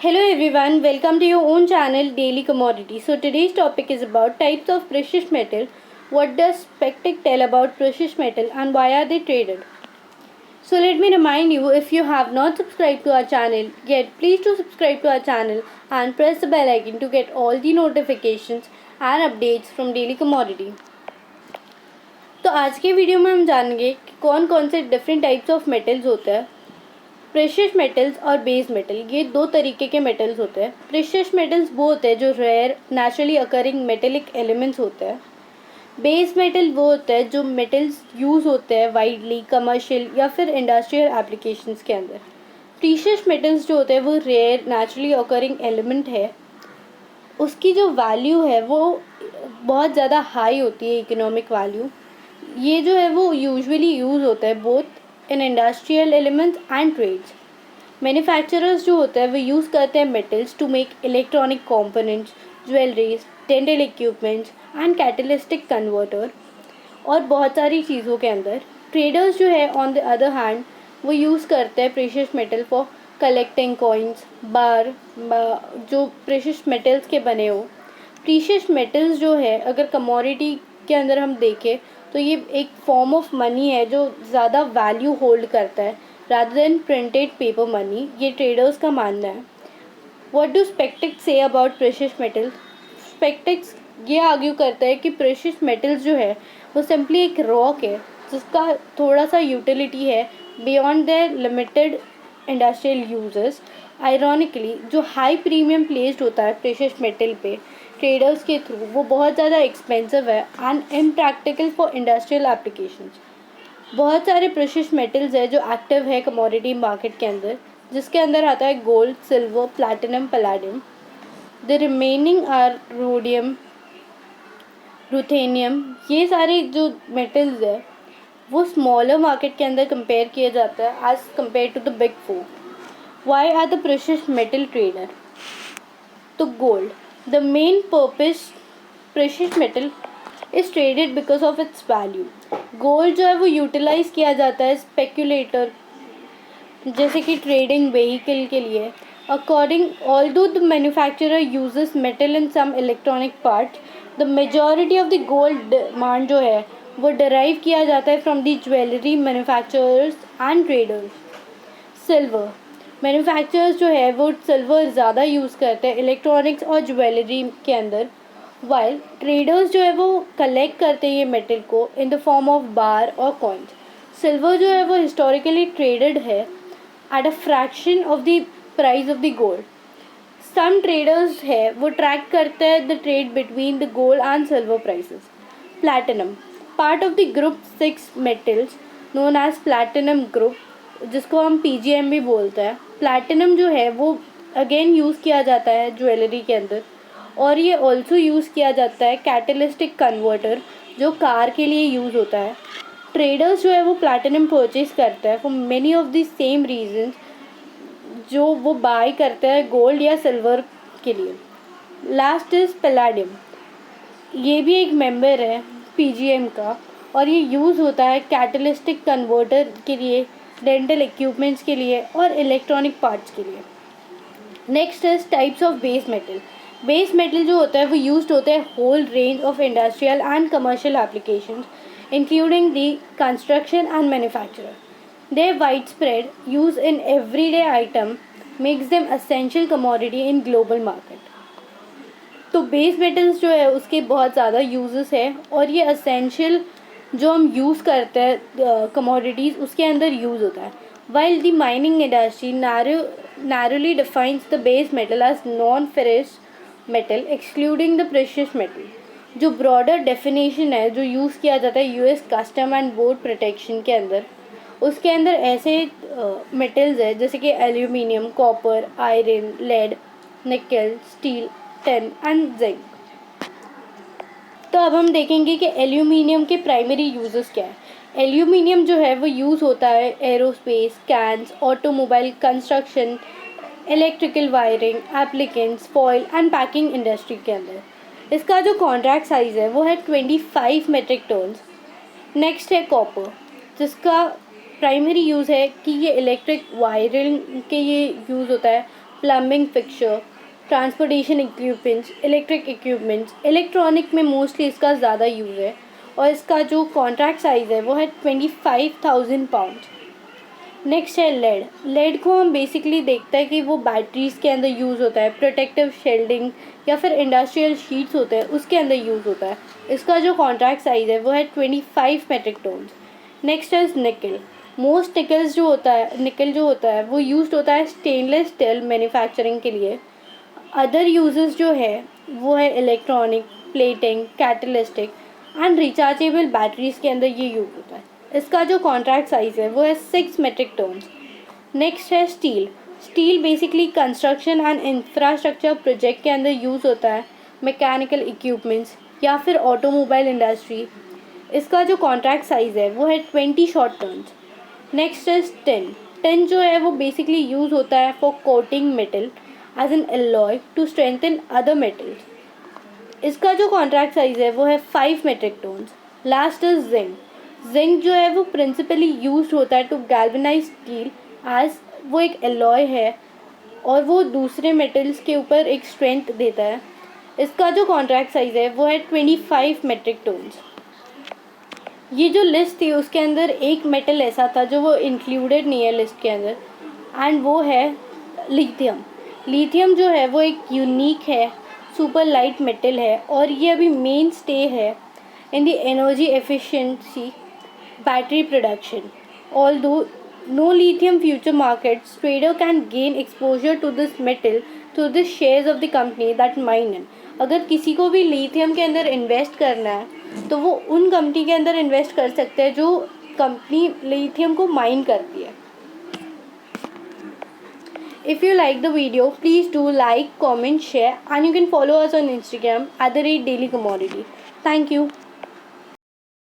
Hello everyone, welcome to your own channel Daily Commodity. So today's topic is about types of precious metal. What does Spectec tell about precious metal and why are they traded? So let me remind you, if you have not subscribed to our channel yet, please do subscribe to our channel and press the bell icon to get all the notifications and updates from Daily Commodity. तो आज के video में हम जानेंगे कि कौन कौन से डिफरेंट टाइप्स ऑफ मेटल्स होते हैं। प्रेशियस मेटल्स और बेस मेटल, ये दो तरीके के मेटल्स होते हैं। प्रेशियस मेटल्स वो होते हैं जो rare naturally occurring metallic elements होते हैं। बेस मेटल वो होते हैं जो मेटल्स यूज़ होते हैं वाइडली कमर्शियल या फिर इंडस्ट्रियल एप्लीकेशंस के अंदर। प्रीशियस मेटल्स जो होते हैं वो रेयर नेचुरली अकरिंग एलिमेंट है, उसकी जो वैल्यू है वो बहुत ज़्यादा हाई होती है, इकोनॉमिक वैल्यू। ये जो है वो यूजुअली यूज़ होता है both in industrial elements and trades. Manufacturers जो होते हैं वो यूज़ करते हैं metals to make electronic components, jewelleries, dental equipments and catalytic converter और बहुत सारी चीज़ों के अंदर। ट्रेडर्स जो है ऑन द अदर हैंड वो यूज़ करते हैं precious metal for collecting coins, bar जो प्रेशियस मेटल्स के बने हो। प्रीशियस मेटल्स जो है अगर कमोडिटी के अंदर हम देखें तो ये एक फॉर्म ऑफ मनी है जो ज़्यादा वैल्यू होल्ड करता है rather than printed paper money, ये ट्रेडर्स का मानना है। What do स्पेक्टेक्स say about precious metals? स्पेक्टेक्स ये आर्ग्यू करता है कि प्रेशियस मेटल्स जो है वो सिंपली एक रॉक है जिसका थोड़ा सा यूटिलिटी है beyond their limited industrial uses. Ironically जो हाई प्रीमियम प्लेस्ड होता है प्रेशियस मेटल पे ट्रेडर्स के थ्रू, वो बहुत ज़्यादा एक्सपेंसिव है and impractical for industrial applications. बहुत सारे प्रेशियस मेटल्स है जो एक्टिव है कमोडिटी मार्केट के अंदर, जिसके अंदर आता है gold, silver, platinum, palladium. The remaining are rhodium, ruthenium. ये सारे जो मेटल्स है वो स्मॉलर मार्केट के अंदर कंपेयर किया जाता है as compared to the big four. Why are the precious metal trader? तो gold, the main purpose precious metal is traded because of its value. Gold जो है वो यूटिलाइज किया जाता है स्पेक्यूलेटर जैसे कि ट्रेडिंग व्हीकल के लिए। According although the manufacturer uses metal in some electronic parts, the majority of the gold demand जो है वो डिराइव किया जाता है from the jewellery manufacturers and traders. Silver, manufacturers जो है वो सिल्वर ज़्यादा यूज़ करते हैं इलेक्ट्रॉनिक्स और ज्वेलरी के अंदर, वाइल ट्रेडर्स जो है वो कलेक्ट करते हैं ये मेटल को in the form of bar और कॉइन्स। सिल्वर जो है वो हिस्टोरिकली ट्रेडेड है at a fraction of the price of the gold. Some traders है वो ट्रैक करते हैं the trade between the gold and silver prices. Platinum, part of the group 6 metals known as platinum group, जिसको हम PGM भी बोलते हैं। Platinum जो है वो अगेन यूज़ किया जाता है ज्वेलरी के अंदर, और ये ऑल्सो यूज़ किया जाता है कैटलिस्टिक कन्वर्टर जो कार के लिए यूज़ होता है। ट्रेडर्स जो है वो प्लैटिनम परचेज करते हैं for many of the same reasons जो वो बाय करते हैं गोल्ड या सिल्वर के लिए। लास्ट इज पैलेडियम, ये भी एक मेंबर है PGM का और ये यूज़ होता है कैटलिस्टिक कन्वर्टर के लिए, डेंटल इक्विपमेंट्स के लिए और इलेक्ट्रॉनिक पार्ट्स के लिए। Next is types of base metal. Base metal जो होता है वो यूज्ड होता है whole range of industrial and commercial applications including the construction and manufacture. Their widespread use in everyday item makes them essential commodity in global market. तो base metals जो है उसके बहुत ज़्यादा यूजेस है और ये असेंशियल जो हम यूज़ करते हैं कमोडिटीज़ उसके अंदर यूज़ होता है। While the mining industry narrowly defines the base metal as non ferrous metal excluding the precious metal. जो ब्रॉडर डेफिनेशन है जो यूज़ किया जाता है US custom and border protection के अंदर, उसके अंदर ऐसे मेटल्स है जैसे कि aluminium, copper, iron, lead, nickel, steel, tin and zinc. तो अब हम देखेंगे कि एल्यूमिनियम के प्राइमरी यूजेस क्या है। एल्यूमिनियम जो है वो यूज़ होता है aerospace, cans, automobile, construction, electrical wiring, applicants, foil and packing industry के अंदर। इसका जो कॉन्ट्रैक्ट साइज़ है वो है 25 मेट्रिक टन्स। नेक्स्ट है कॉपर, जिसका प्राइमरी यूज़ है कि ये इलेक्ट्रिक वायरिंग के ये यूज़ होता है, plumbing fixture, transportation equipments, electric equipments. Electronic में मोस्टली इसका ज़्यादा यूज़ है और इसका जो कॉन्ट्रैक्ट साइज़ है वो है 25,000 पाउंड। नेक्स्ट है लेड। लेड को हम बेसिकली देखते हैं कि वो बैटरीज़ के अंदर यूज़ होता है, प्रोटेक्टिव शील्डिंग या फिर इंडस्ट्रियल शीट्स होते हैं उसके अंदर यूज़ होता है। इसका जो कॉन्ट्रैक्ट साइज़ है वो है 25 मेट्रिक टन। नेक्स्ट है निकल। मोस्ट निकल जो होता है वो यूज़ होता है स्टेनलेस स्टील मैन्युफैक्चरिंग के लिए। अदर यूजेस जो है वो है electronic, plating, catalytic and rechargeable batteries के अंदर ये यूज़ होता है। इसका जो कॉन्ट्रैक्ट साइज़ है वो है 6 मेट्रिक टन। नेक्स्ट है steel. Steel basically construction and infrastructure project के अंदर यूज़ होता है, मैकेनिकल इक्विपमेंट्स या फिर ऑटोमोबाइल इंडस्ट्री। इसका जो कॉन्ट्रैक्ट साइज़ है वो है 20 शॉर्ट टन। नेक्स्ट है टिन। टिन जो है वो बेसिकली यूज़ होता है for coating metal as an alloy to strengthen other metals. इसका जो कॉन्ट्रैक्ट साइज़ है वो है 5 metric ton. Last is zinc. Zinc जो है वो प्रिंसिपली यूज होता है टू गैल्वेनाइज स्टील एज वो एक एलॉय है और वो दूसरे मेटल्स के ऊपर एक स्ट्रेंथ देता है। इसका जो कॉन्ट्रैक्ट साइज़ है वो है 25 मेट्रिक टन। ये जो लिस्ट थी उसके अंदर एक मेटल ऐसा था जो वो इंक्लूडेड नहीं है लिस्ट के अंदर, एंड वो है लिथियम। लिथियम जो है वो एक यूनिक है, सुपर लाइट मेटल है और ये अभी मेन स्टे है in the energy efficiency battery production. Although no lithium future markets, trader can gain exposure to this metal through the shares of the company that mine it. अगर किसी को भी lithium के अंदर इन्वेस्ट करना है तो वो उन कंपनी के अंदर इन्वेस्ट कर सकते हैं जो कंपनी लिथियम को माइन करती है। If you like the video, please do like, comment, share and you can follow us on Instagram @dailycommodity. Thank you.